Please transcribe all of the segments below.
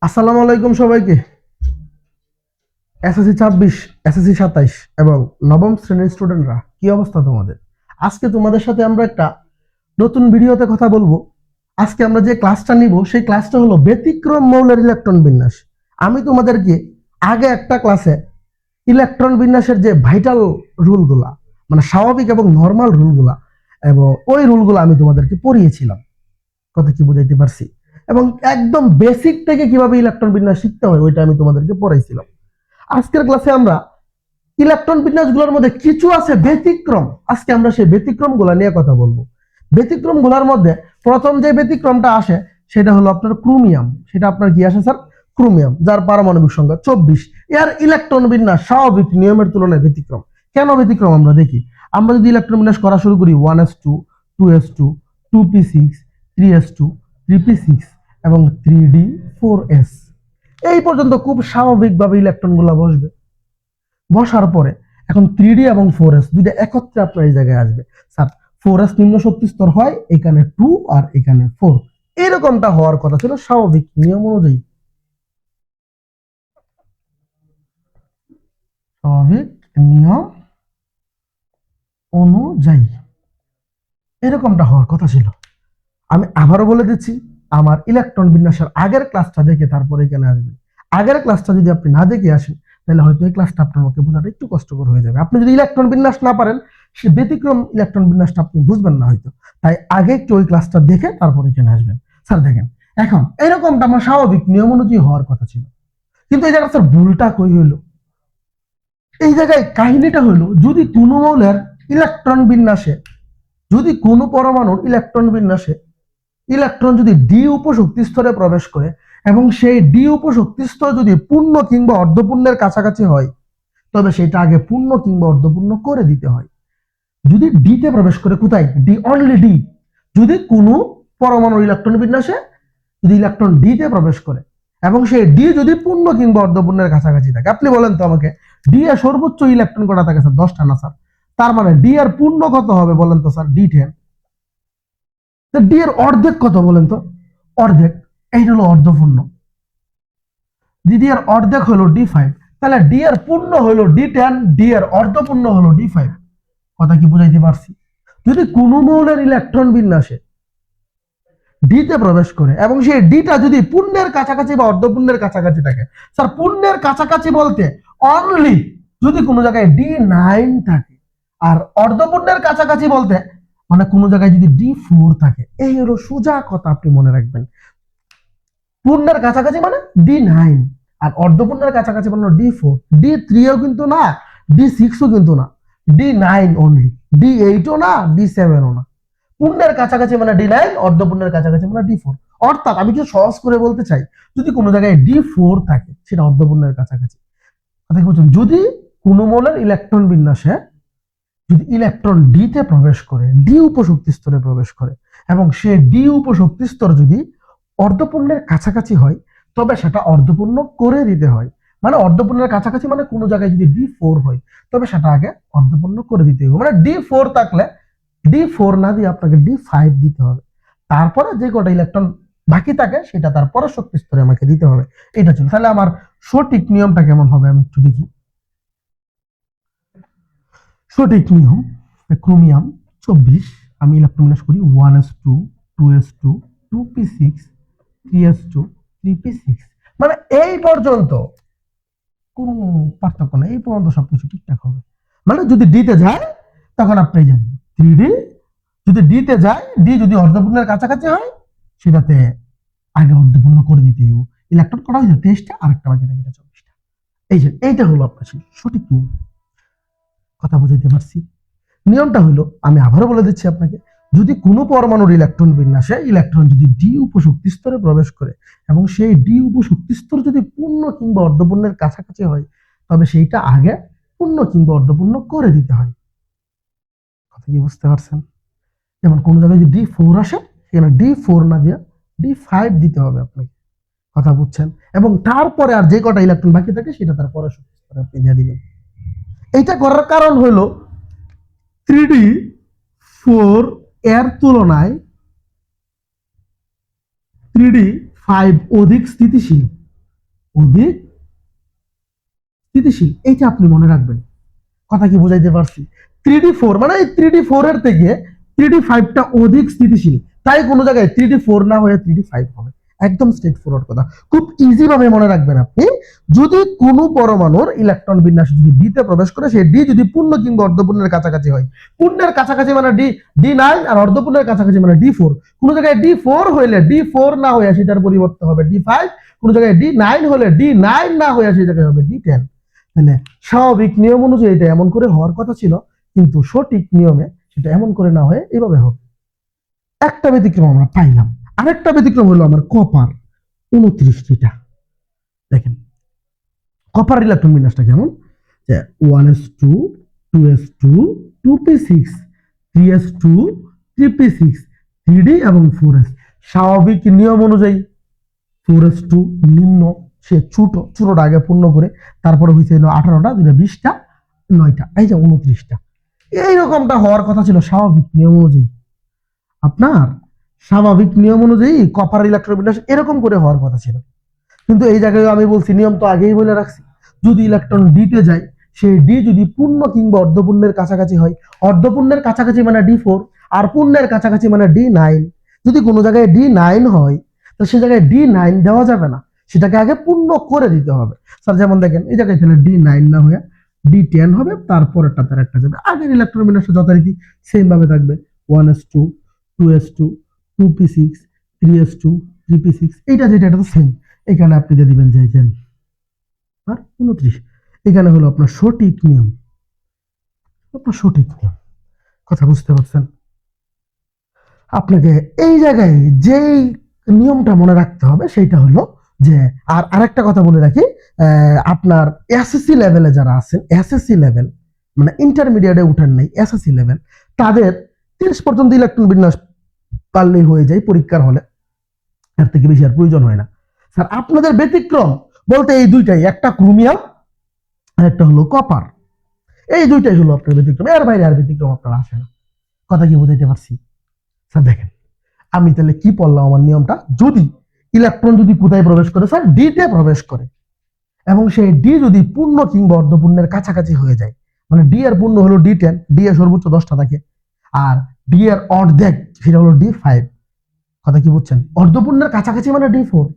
আসসালামু আলাইকুম সবাইকে। এসএসসি 26, এসএসসি 27 এবং নবম শ্রেণীর স্টুডেন্টরা, কি অবস্থা তোমাদের? আজকে তোমাদের সাথে আমরা একটা নতুন ভিডিওতে কথা বলবো। আজকে আমরা যে ক্লাসটা নিব সেই ক্লাসটা হলো ব্যতিক্রম মৌলের ইলেকট্রন বিন্যাস। আমি তোমাদেরকে আগে একটা ক্লাসে ইলেকট্রন বিন্যাসের যে ভাইটাল রুলগুলা, মানে স্বাভাবিক এবং নর্মাল রুলগুলা, এবং ওই রুলগুলো আমি তোমাদেরকে পড়িয়েছিলাম। কথা কি বুঝাইতে পারছি? এবং একদম বেসিক থেকে কিভাবে ইলেকট্রন বিন্যাস শিখতে হয় ওইটা আমি তোমাদেরকে পড়াইছিলাম। আজকের ক্লাসে আমরা ইলেকট্রন বিন্যাসগুলোর মধ্যে কিছু আছে ব্যতিক্রম, আজকে আমরা সেই ব্যতিক্রমগুলো নিয়ে কথা বলবো। ব্যতিক্রমগুলোর মধ্যে প্রথম যে ব্যতিক্রমটা আসে সেটা হলো আপনার ক্রোমিয়াম। সেটা আপনার কি আসে স্যার? ক্রোমিয়াম, যার পারমাণবিক সংখ্যা 24। এর ইলেকট্রন বিন্যাস স্বাভাবিক নিয়মের তুলনায় ব্যতিক্রম। কেন ব্যতিক্রম আমরা দেখি। আমরা যদি ইলেকট্রন বিন্যাস করা শুরু করি 1s2, 2s2, 2p6, 3s2, 3p6 এবং 3d4s, এই পর্যন্ত খুব স্বাভাবিকভাবে ইলেকট্রনগুলো বসবে। বসার পরে এখন 3d এবং 4s দুইটা একত্রে আপনার এই জায়গায় আসবে। স্যার 4s নিম্ন শক্তি স্তর হয়, এখানে 2 আর এখানে 4, এরকমটা হওয়ার কথা ছিল স্বাভাবিক নিয়ম অনুযায়ী। স্বাভাবিক নিয়ম অনুযায়ী এরকমটা হওয়ার কথা ছিল। আমি আবারও বলে দিচ্ছি, আমার ইলেকট্রন বিন্যাসের আগের ক্লাসটা দেখে তারপরে এখানে আসবেন। আগের ক্লাসটা যদি আপনি না দেখে আসেন তাহলে হয়তো এই ক্লাসটা আপনার পক্ষে বোঝাটা একটু কষ্টকর হয়ে যাবে। আপনি যদি ইলেকট্রন বিন্যাস না পারেন, সে ব্যতিক্রম ইলেকট্রন বিন্যাসটা আপনি বুঝবেন না হয়তো। তাই আগে একটু ওই ক্লাসটা দেখে তারপর এখানে আসবেন। স্যার দেখেন, এখন এরকমটা আমার স্বাভাবিক নিয়ম অনুযায়ী হওয়ার কথা ছিল, কিন্তু এই জায়গায় স্যার ভুলটা কই হইলো? এই জায়গায় কাহিনীটা হলো, যদি কোনো মৌলের ইলেকট্রন বিন্যাসে, যদি কোনো পরমাণুর ইলেকট্রন বিন্যাসে ইলেকট্রন যদি ডি উপশক্তি স্তরে প্রবেশ করে এবং সেই ডি উপশক্তি স্তর যদি পূর্ণ কিংবা অর্ধপূর্ণের কাছাকাছি হয়, তবে সেটা আগে পূর্ণ কিংবা অর্ধপূর্ণ করে দিতে হয়। যদি ডিতে প্রবেশ করে, কোথায়? D, only D. যদি কোনো পরমাণুর ইলেকট্রন বিন্যাসে যদি ইলেকট্রন ডিতে প্রবেশ করে এবং সেই ডি যদি পূর্ণ কিংবা অর্ধপূর্ণের কাছাকাছি থাকে, আপনি বলেন তো আমাকে, ডি এর সর্বোচ্চ ইলেকট্রন কটা থাকে স্যার? 10টা না স্যার? তার মানে ডি এর পূর্ণ কত হবে বলেন তো স্যার? D10। ডি এর অর্ধেক কত বলেন তো? অর্ধেক, এইটা হলো অর্ধপূর্ণ। ডি এর অর্ধেক হলো D5, তাহলে ডি এর পূর্ণ হলো D10, ডি এর অর্ধপূর্ণ হলো D5। কথা কি বুঝাইতে পারছি? যদি কোনো মৌলের ইলেকট্রন বিন্যাসে ডিতে প্রবেশ করে এবং সেই ডিটা যদি পূর্ণের কাছাকাছি বা অর্ধপূর্ণের কাছাকাছি থাকে, স্যার পূর্ণের কাছাকাছি বলতে অনলি যদি কোনো জায়গায় D9 থাকে, আর অর্ধপূর্ণের কাছাকাছি বলতে মানে কোনো জায়গায় যদি D4 থাকে। এই হলো সোজা কথা, আপনি মনে রাখবেন। পূর্ণের কাছাকাছি মানে D9, আর অর্ধপূর্ণের কাছাকাছি মানে D4। D3ও কিন্তু না, D6ও কিন্তু না, D9 অনলি। D8ও না, D7ও না। পূর্ণের কাছাকাছি মানে D9, অর্ধপূর্ণের কাছাকাছি মানে D4। অর্থাৎ আমি কিছু সহজ করে বলতে চাই, যদি কোনো জায়গায় D4 থাকে সেটা অর্ধপূর্ণের কাছাকাছি। কথা বলছেন, যদি কোনো মৌলের ইলেকট্রন বিন্যাসে যদি ইলেকট্রন ডিতে প্রবেশ করে, ডি উপশক্তি স্তরে প্রবেশ করে এবং সে ডি উপশক্তি স্তর যদি অর্ধপূর্ণের কাছাকাছি হয়, তবে সেটা অর্ধপূর্ণ করে দিতে হয়। মানে অর্ধপূর্ণের কাছাকাছি মানে কোনো জায়গায় যদি D4 হয়, তবে সেটা আগে অর্ধপূর্ণ করে দিতে হবে। মানে D4 থাকলে D4 না দিয়ে আপনাকে D5 দিতে হবে। তারপরে যে কটা ইলেকট্রন বাকি থাকে সেটা তার পরের শক্তি স্তরে আমাকে দিতে হবে। এটা ছিল। তাহলে আমার সঠিক নিয়মটা কেমন হবে আমি একটু দেখি। সঠিক নিয়ম, ক্রোমিয়াম 24, আমি ইলেকট্রন বিন্যাস করি 1s2, 2s2, 2p6, 3s2, 3p6। মানে এই পর্যন্ত কোন পার্থক্য নেই, এই পর্যন্ত সবকিছু ঠিকঠাক হবে। মানে যদি ডিতে যায় তখন আপনি জানেন 3d, যদি ডিতে যায়, ডি যদি অর্ধপূর্ণের কাছাকাছি হয় সেটাতে আগে অর্ধপূর্ণ করে দিতে হবে। ইলেকট্রন করা হয়েছে 23টা, আরেকটা বাকি থাকে 24টা। এই যে এইটা হলো আপনার সঠিক নিয়ম। কথা বুঝাইতে পারছি? নিয়মটা হলো, আমি আবারও বলে দিচ্ছি আপনাকে, যদি কোনো পরমাণুর ইলেকট্রন বিন্যাসে ইলেকট্রন যদি ডি উপশক্তি স্তরে প্রবেশ করে এবং সেই ডি উপশক্তি স্তর যদি পূর্ণ কিংবা অর্ধপূর্ণের কাছাকাছি হয়, তবে সেইটা আগে পূর্ণ কিংবা অর্ধপূর্ণ করে দিতে হয়। কথা কি বুঝতে পারছেন? যেমন কোন জায়গায় যদি D4 আসে, সেখানে D4 না দিয়ে D5 দিতে হবে আপনাকে। কথা বুঝছেন? এবং তারপরে আর যে কটা ইলেকট্রন বাকি থাকে সেটা তার পরের শক্তি স্তরে আপনি দিয়ে দিবেন। এইটা করার কারণ হলো 3D4 এর তুলনায় 3D5 অধিক স্থিতিশীল। অধিক স্থিতিশীল। এইটা আপনি মনে রাখবেন। কথা কি বুঝাইতে পারছি? 3D4 মানে এই 3D4 এর থেকে 3D5টা অধিক স্থিতিশীল, তাই কোনো জায়গায় 3D4 না হয়ে 3D5 হবে। একদম স্ট্রেট ফরওয়ার্ড কথা, খুব ইজি ভাবে মনে রাখবেন আপনি। যদি কোনো পরমাণুর ইলেকট্রন বিন্যাস যদি ডিতে প্রবেশ করে, সেই ডি যদি পূর্ণ কিংবা অর্ধপূর্ণের কাছাকাছি হয়, পূর্ণের কাছাকাছি মানে D9 আর অর্ধপূর্ণের কাছাকাছি মানে D4। কোনো জায়গায় D4 হইলে D4 না হয়ে সেটার পরিবর্তে হবে D5, কোনো জায়গায় D9 হলে D9 না হয়ে সেই জায়গায় হবে D10। তাহলে স্বাভাবিক নিয়ম অনুযায়ী এটা এমন করে হওয়ার কথা ছিল, কিন্তু সঠিক নিয়মে সেটা এমন করে না হয়ে এইভাবে হবে। একটা ব্যতিক্রম আমরা পাইলাম। আরেকটা ব্যতিক্রম হলো আমার কপার 29টা। দেখেন কপার ইলেকট্রন বিন্যাসটা কেমন, যে 1s2 2s2 2p6 3s2 3p6 3d এবং 4s। স্বাভাবিক নিয়ম অনুযায়ী 4s2 নিম্ন, সে ছোটটা আগে পূর্ণ করে, তারপরে হয়েছে 18টা, 2টা 20টা, 9টা, এই যে 29টা। এইরকমটা হওয়ার কথা ছিল স্বাভাবিক নিয়ম অনুযায়ী। আপনার স্বাভাবিক নিয়ম অনুযায়ী কপার ইলেকট্রন বিন্যাস এরকম করে হওয়ার কথা ছিল, কিন্তু এই জায়গায় আমি বলছি নিয়ম তো আগেই বলে রাখছি, যদি ইলেকট্রন ডিতে যায়, সেই ডি যদি পূর্ণ কিংবা অর্ধপূর্ণের কাছাকাছি হয়, অর্ধপূর্ণের কাছাকাছি মানে D4, আর পূর্ণের কাছাকাছি মানে D9। যদি কোনো জায়গায় D9 হয়, তো সে জায়গায় D9 দেওয়া যাবে না, সেটাকে আগে পূর্ণ করে দিতে হবে। স্যার যেমন দেখেন এই জায়গায় তাহলে D9 না হয়ে D10 হবে, তারপরেরটা তার একটা যাবে। আগের ইলেকট্রন বিন্যাসটা যথারীতি সেম ভাবে থাকবে, 1s2 2s2 2p6 3s2 3p6, এইটা যেটা এটা তো সেম। এখানে আপনি দিয়ে দিবেন যে 29। এখানে হলো আপনার সঠিক নিয়ম, আপনার সঠিক নিয়ম। কথা বুঝতে পারছেন? আপনাকে এই জায়গায় যেই নিয়মটা মনে রাখতে হবে সেটা হলো যে, আর আরেকটা কথা বলে রাখি, আপনার এসএসসি লেভেলে যারা আছেন, এসএসসি লেভেল মানে ইন্টারমিডিয়েটে উঠেন নাই, এসএসসি লেভেল, তাদের 30 পর্যন্ত ইলেকট্রন বিন্যাস পারলেই হয়ে যায় পরীক্ষার হলে, এর থেকে বেশি আর প্রয়োজন হয় না। স্যার আপনাদের ব্যতিক্রম বলতে এই দুইটাই, একটা ক্রোমিয়াম আর একটা হলো কপার, এই দুইটাই হলো আপনার ব্যতিক্রম, এর বাইরে আর ব্যতিক্রম আপনার আসে না। কথা কি বুঝাইতে পারছি? স্যার দেখেন আমি তাহলে কি পড়লাম, আমার নিয়মটা, যদি ইলেকট্রন যদি কোথায় প্রবেশ করে, স্যার ডিতে প্রবেশ করে, এবং সেই ডি যদি পূর্ণ কিংবা অর্ধপূর্ণের কাছাকাছি হয়ে যায়, মানে ডি এর পূর্ণ হলো D10, ডি এর সর্বোচ্চ 10টা থাকে, আর ডি এর অর্ধেক সেটা হলো D5। কথা কি বুঝছেন? অর্ধপূর্ণের কাছাকাছি মানে D4,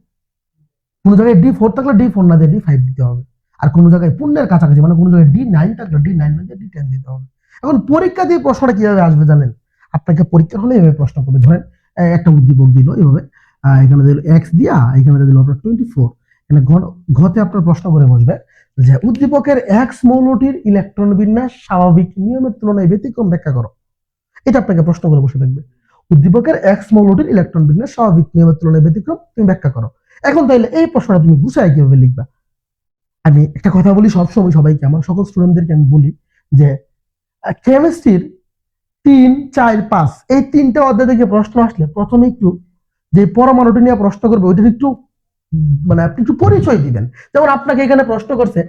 কোন জায়গায় D4 থাকলে D4 না দিয়ে D5 দিতে হবে, আর কোন জায়গায় পূর্ণের কাছাকাছি মানে কোন জায়গায় D9 থাকলে D9 না দিয়ে D10 দিতে হবে। এখন পরীক্ষা দিয়ে প্রশ্নটা কিভাবে আসবে জানেন? আপনাকে পরীক্ষা হলে এভাবে প্রশ্ন করবে, ধরেন একটা উদ্দীপক দিল এভাবে, এখানে দিল x দিয়া, এখানে দিল আপনার 24, এখানে ঘতে আপনার প্রশ্ন করে বসবে যে উদ্দীপকের x মৌলটির ইলেকট্রন বিন্যাস স্বাভাবিক নিয়মের তুলনায় ব্যতিক্রম ব্যাখ্যা করো। এটা আপনাকে প্রশ্ন করে বসে থাকবে, উদ্দীপকের x মৌলটির ইলেকট্রন বিন্যাস স্বাভাবিক নিয়মের তুলনায় ব্যতিক্রম, তুমি ব্যাখ্যা করো। এখন তাইলে এই প্রশ্নটা তুমি গুছাই কিভাবে লিখবা? আমি একটা কথা বলি সবসময় সবাইকে, আমার সকল স্টুডেন্টদেরকে আমি বলি যে কেমিস্ট্রির 3 4 5 এই 3টা অধ্যায় থেকে প্রশ্ন আসলে প্রথমে একটু যে পরমাণুটি নিয়ে প্রশ্ন করবে ওইটার একটু মানে আপনি একটু পরিচয় দিবেন। যেমন আপনাকে এখানে প্রশ্ন করছে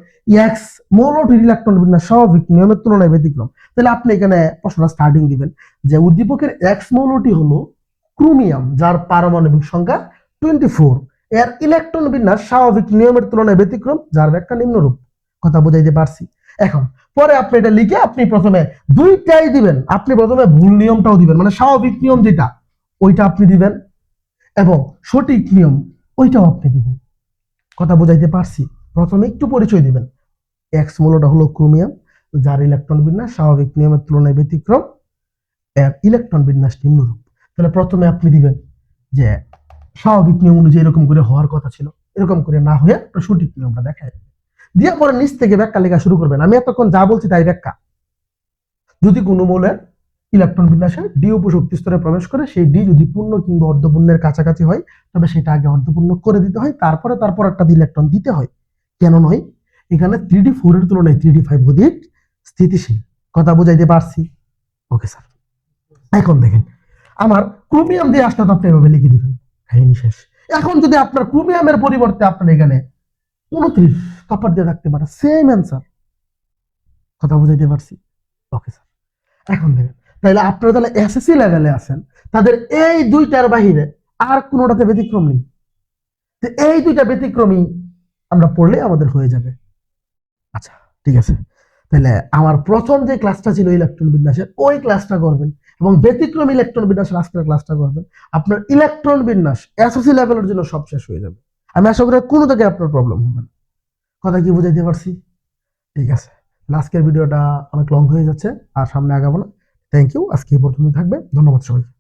এক্স মৌলটির ইলেকট্রন বিন্যাস স্বাভাবিক নিয়মের তুলনায় ব্যতিক্রম, তাহলে আপনি এখানে প্রশ্নটা স্টার্টিং দিবেন যে উদ্দীপকের এক্স মৌলটি হলো ক্রোমিয়াম, যার পারমাণবিক সংখ্যা 24, এর ইলেকট্রন বিন্যাস স্বাভাবিক নিয়মের তুলনায় ব্যতিক্রম, যার ব্যাখ্যা নিম্নরূপ। কথা বুঝাইতে পারছি? এখন পরে আপনি এটা লিখে আপনি প্রথমে দুইটাই দিবেন, আপনি প্রথমে ভুল নিয়মটাও দিবেন, মানে স্বাভাবিক নিয়ম যেটা ওইটা আপনি দিবেন, এবং সঠিক নিয়ম ওইটাও আপনি দিবেন। কথা বুঝাইতে পারছি? প্রথমে একটু পরিচয় দিবেন, এক্স মৌলটা হলো ক্রোমিয়াম, যার ইলেকট্রন বিন্যাস স্বাভাবিক নিয়মের তুলনায় ব্যতিক্রম, এর ইলেকট্রন বিন্যাস নিম্নরূপ। তাহলে প্রথমে আপনি দিবেন যে স্বাভাবিক নিয়ম অনুযায়ী এরকম করে হওয়ার কথা ছিল, এরকম করে না হয়ে সঠিক নিয়মটা দেখায় দিয়ে পরে নিচ থেকে ব্যাখ্যা লেখা শুরু করবেন। আমি এতক্ষণ যা বলছি তাই ব্যাখ্যা। যদি কোনো মৌলের ইলেকট্রন বিন্যাসে ডি উপশক্তি স্তরে প্রবেশ করে, সেই ডি যদি পূর্ণ কিংবা অর্ধপূর্ণের কাছাকাছি হয়, তবে সেটা আগে অর্ধপূর্ণ করে দিতে হয়, তারপরে একটা ইলেকট্রন দিতে হয়। কেন নয়? এখানে 3D4 এর তুলনায় 3D5 অধিক স্থিতিশীল। কথা বুঝাইতে পারছি? Okay sir. এখন দেখেন আমার ক্রোমিয়াম দিয়ে আসলে আপনি এভাবে লিখে দিবেন, কাহিনী শেষ। এখন যদি আপনার ক্রোমিয়ামের পরিবর্তে আপনার এখানে 29 কপার দিয়ে থাকতে পারে, সেম অ্যান্সার। কথা বুঝাইতে পারছি? Okay sir. এখন দেখেন তাহলে আপনারা তাহলে এসএসসি লেভেলে আছেন, তাদের এই দুইটার বাহিরে আর কোনোটাতে ব্যতিক্রম নেই। তো এই দুইটা ব্যতিক্রমী আমরা পড়লেই আমাদের হয়ে যাবে। আচ্ছা, ঠিক আছে। তাহলে আমার প্রথম যে ক্লাসটা ছিল ইলেকট্রন বিন্যাসের, ওই ক্লাসটা করবেন, এবং ব্যতিক্রম ইলেকট্রন বিন্যাসের আজকের ক্লাসটা করবেন। আপনার ইলেকট্রন বিন্যাস এসএসসি লেভেলের জন্য সব শেষ হয়ে যাবে। আমি আশা করি কোনো জায়গায় আপনার প্রবলেম হবে না। কথা কি বুঝাইতে পারছি? ঠিক আছে, আজকের ভিডিওটা অনেক লং হয়ে যাচ্ছে, আর সামনে আগাবো না। থ্যাংক ইউ, আজকে এই পর্যন্ত থাকবে। ধন্যবাদ সবাইকে।